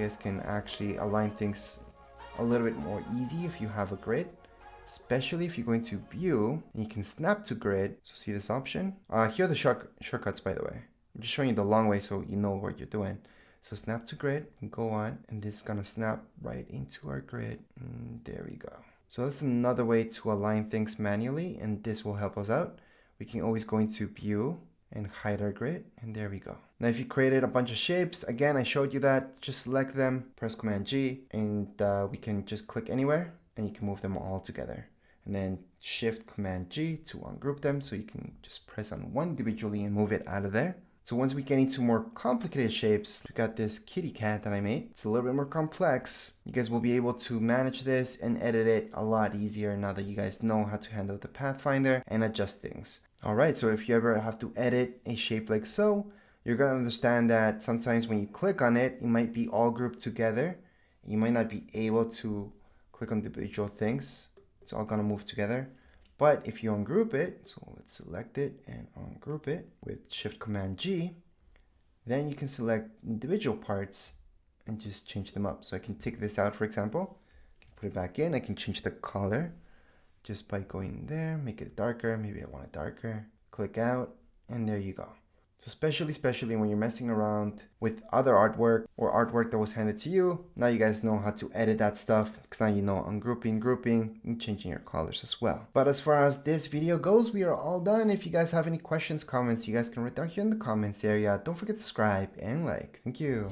You guys can actually align things a little bit more easy if you have a grid, especially if you're going to view and you can snap to grid. So see this option? Here are the shortcuts, by the way. I'm just showing you the long way so you know what you're doing. So snap to grid, and go on, and this is gonna snap right into our grid. And there we go. So that's another way to align things manually, and this will help us out. We can always go into view and hide our grid, and there we go. Now if you created a bunch of shapes, again I showed you that, just select them, press Command G, and we can just click anywhere and you can move them all together, and then Shift Command G to ungroup them, so you can just press on one individually and move it out of there. So once we get into more complicated shapes, we got this kitty cat that I made. It's a little bit more complex. You guys will be able to manage this and edit it a lot easier now that you guys know how to handle the Pathfinder and adjust things. Alright, so if you ever have to edit a shape like so, you're going to understand that sometimes when you click on it, it might be all grouped together. You might not be able to click on individual things. It's all going to move together. But if you ungroup it, so let's select it and ungroup it with Shift Command G, then you can select individual parts and just change them up. So I can take this out, for example, put it back in. I can change the color just by going there, make it darker. Maybe I want it darker. Click out, and there you go. So especially when you're messing around with other artwork or artwork that was handed to you, now you guys know how to edit that stuff, because now you know ungrouping, grouping, and changing your colors as well. But as far as this video goes, we are all done. If you guys have any questions, comments, you guys can write down here in the comments area. Don't forget to subscribe and like. Thank you.